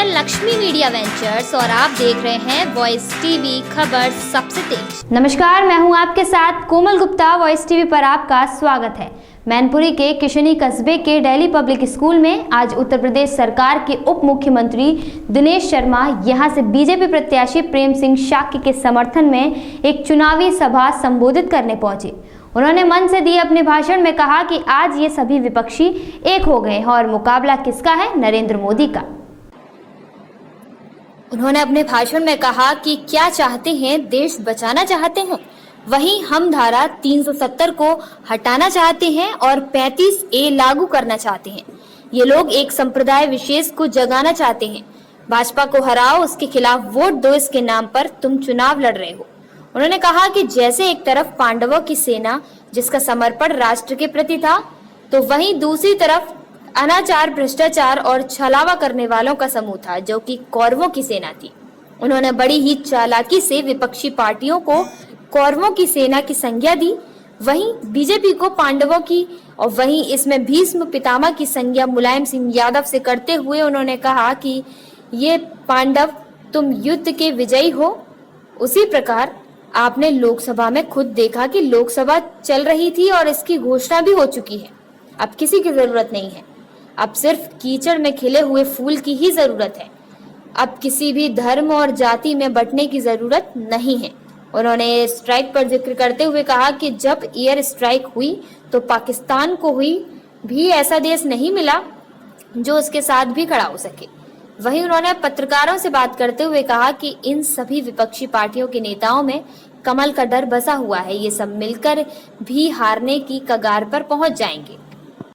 मैं Lakshmi media ventures और आप देख रहे हैं वॉइस टीवी खबर सबसे तेज। नमस्कार, मैं हूं आपके साथ कोमल गुप्ता। वॉइस टीवी पर आपका स्वागत है। मैनपुरी के किशनी कस्बे के दिल्ली पब्लिक स्कूल में आज उत्तर प्रदेश सरकार के उप मुख्यमंत्री दिनेश शर्मा यहां से बीजेपी प्रत्याशी प्रेम सिंह शाक्य के समर्थन में एक चुनावी सभा संबोधित करने पहुंचे। उन्होंने मंच से दिए अपने भाषण में कहा कि आज ये सभी विपक्षी एक हो गए हैं और मुकाबला किसका है? नरेंद्र मोदी का। उन्होंने अपने भाषण में कहा कि क्या चाहते हैं? देश बचाना चाहते हैं। वहीं हम धारा 370 को हटाना चाहते हैं और 35A लागू करना चाहते हैं। ये लोग एक संप्रदाय विशेष को जगाना चाहते हैं। भाजपा को हराओ, उसके खिलाफ वोट दो, इसके नाम पर तुम चुनाव लड़ रहे हो। उन्होंने कहा कि जैसे एक तरफ पांडवों की सेना जिसका समर्पण राष्ट्र के प्रति था, तो वहीं दूसरी तरफ अनाचार, भ्रष्टाचार और छलावा करने वालों का समूह था जो कि कौरवों की सेना थी। उन्होंने बड़ी ही चालाकी से विपक्षी पार्टियों को कौरवों की सेना की संज्ञा दी, वहीं बीजेपी को पांडवों की और वहीं इसमें भीष्म पितामह की संज्ञा मुलायम सिंह यादव से करते हुए उन्होंने कहा कि ये पांडव तुम युद्ध के विजयी हो। उसी प्रकार आपने लोकसभा में खुद देखा कि लोकसभा चल रही थी और इसकी घोषणा भी हो चुकी है। अब किसी की जरूरत नहीं है, अब सिर्फ कीचड़ में खिले हुए फूल की ही जरूरत है। अब किसी भी धर्म और जाति में बंटने की जरूरत नहीं है। उन्होंने स्ट्राइक पर जिक्र करते हुए कहा कि जब एयर स्ट्राइक हुई तो पाकिस्तान को हुई भी ऐसा देश नहीं मिला जो उसके साथ भी खड़ा हो सके। वहीं उन्होंने पत्रकारों से बात करते हुए कहा कि इन सभी विपक्षी पार्टियों के नेताओं में कमल का डर बसा हुआ है। ये सब मिलकर भी हारने की कगार पर पहुंच जाएंगे।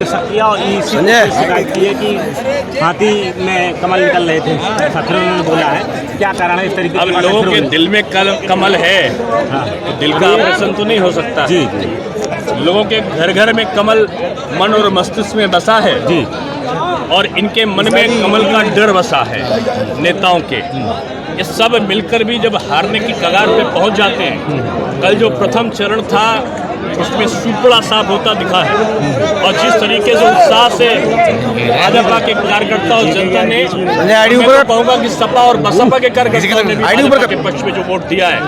शिकायत की है कि हाथी में कमल निकल रहे थे, छात्रों ने बोला है, क्या कारण है इस तरीके? अब लोगों के दिल में कमल है, तो दिल का ऑपरेशन तो नहीं हो सकता जी। लोगों के घर घर में कमल मन और मस्तिष्क में बसा है जी, और इनके मन में कमल का डर बसा है नेताओं के। ये सब मिलकर भी जब हारने की कगार पे पहुंच जाते हैं, कल जो प्रथम चरण था उसमें सुपड़ा साफ होता दिखा है। और जिस तरीके से उत्साह से भाजपा के कार्यकर्ता और जनता ने, मैं कहूँगा कि सपा और बसपा के कार्यकर्ताओं ने भी भाजपा के पक्ष में जो वोट दिया है,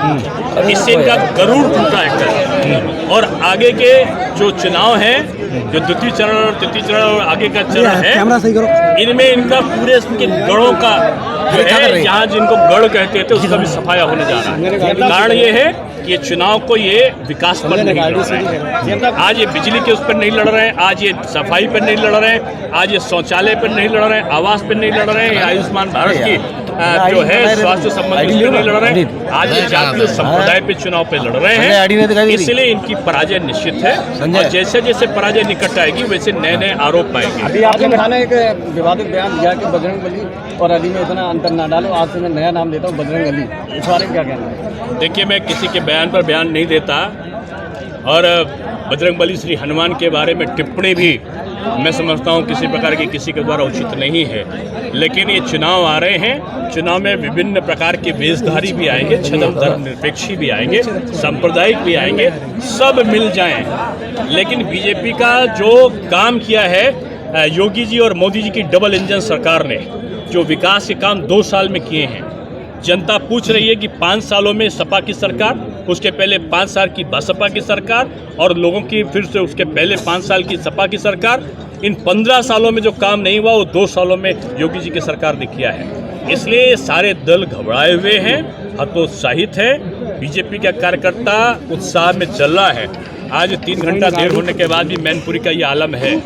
इससे इनका गरुड़ टूटा है कल। और आगे के जो चुनाव है, जो द्वितीय चरण और तृतीय चरण और आगे का चरण है, इनमें इनका पूरे इनके गढ़ों का जहाँ जिनको गढ़ कहते थे उसका भी सफाया होने जा रहा है। कारण ये है कि ये चुनाव को ये विकास पर नहीं लड़ रहे हैं। आज ये बिजली के उस पर नहीं लड़ रहे हैं, आज ये सफाई पर नहीं लड़ रहे हैं, आज ये शौचालय पर नहीं लड़ रहे हैं, आवास पर नहीं लड़ रहे हैं, आयुष्मान भारत की जो है स्वास्थ्य संबंधी नहीं लड़ रहे हैं। आज ये जातीय संप्रदाय पे चुनाव पे लड़ रहे हैं, इसलिए इनकी पराजय निश्चित है। और जैसे जैसे पराजय निकट आएगी वैसे नए नए आरोप पाएंगे। अभी आपने एक विवादित बयान दिया कि बजरंगबली और अली में इतना अंतर ना डालो, आज से मैं नया नाम देता हूँ बजरंग अली। इस बारे में क्या कहना है? देखिए, मैं किसी के बयान पर बयान नहीं देता और बजरंगबली श्री हनुमान के बारे में टिप्पणी भी मैं समझता हूँ किसी प्रकार की किसी के द्वारा उचित नहीं है। लेकिन ये चुनाव आ रहे हैं, चुनाव में विभिन्न प्रकार के वेशधारी भी आएंगे, छद्म धर्मनिरपेक्षी भी आएंगे, सांप्रदायिक भी आएंगे, सब मिल जाएं। लेकिन बीजेपी का जो काम किया है योगी जी और मोदी जी की डबल इंजन सरकार ने, जो विकास के काम 2 साल में किए हैं, जनता पूछ रही है कि 5 सालों में सपा की सरकार, उसके पहले 5 साल की बसपा की सरकार और लोगों की फिर से उसके पहले 5 साल की सपा की सरकार, इन 15 सालों में जो काम नहीं हुआ वो 2 सालों में योगी जी की सरकार ने किया है। इसलिए सारे दल घबराए हुए हैं, हतोत्साहित है। बीजेपी का कार्यकर्ता उत्साह में चल रहा है। आज 3 घंटा देर होने के बाद भी मैनपुरी का ये आलम है।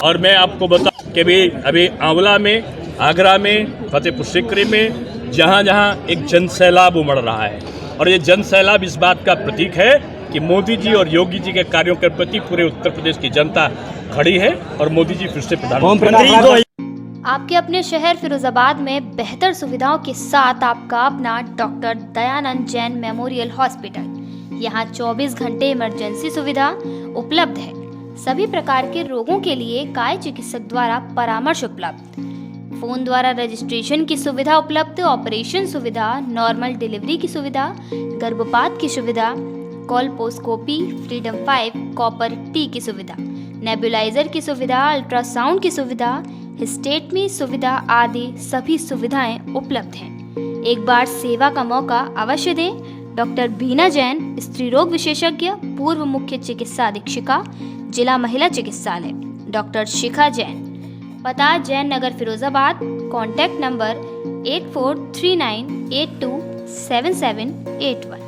और मैं आपको बताऊं कि भी अभी आंवला में, आगरा में, फतेहपुर सीकरी में जहाँ जहाँ एक जन सैलाब उमड़ रहा है, और ये जन सैलाब इस बात का प्रतीक है कि मोदी जी और योगी जी के कार्यों के प्रति पूरे उत्तर प्रदेश की जनता खड़ी है और मोदी जी फिर से प्रधानमंत्री। आपके अपने शहर फिरोजाबाद में बेहतर सुविधाओं के साथ आपका अपना doctor Dayanand Jain memorial hospital. यहाँ 24 घंटे इमरजेंसी सुविधा उपलब्ध है। सभी प्रकार के रोगों के लिए काय चिकित्सक द्वारा परामर्श उपलब्ध, फोन द्वारा रजिस्ट्रेशन की सुविधा उपलब्ध, ऑपरेशन सुविधा, नॉर्मल डिलीवरी की सुविधा, गर्भपात की सुविधा, कोलपोस्कोपी, फ्रीडम 5 कॉपर टी की सुविधा, नेबुलाइजर की सुविधा, अल्ट्रासाउंड की सुविधा, स्टेट में सुविधा आदि सभी सुविधाएं उपलब्ध हैं। एक बार सेवा का मौका अवश्य दें। डॉक्टर बीना जैन, स्त्री रोग विशेषज्ञ, पूर्व मुख्य चिकित्सा अधीक्षिका, जिला महिला चिकित्सालय। डॉक्टर शिखा जैन, पता जैन नगर फिरोजाबाद। Contact number 8439827781।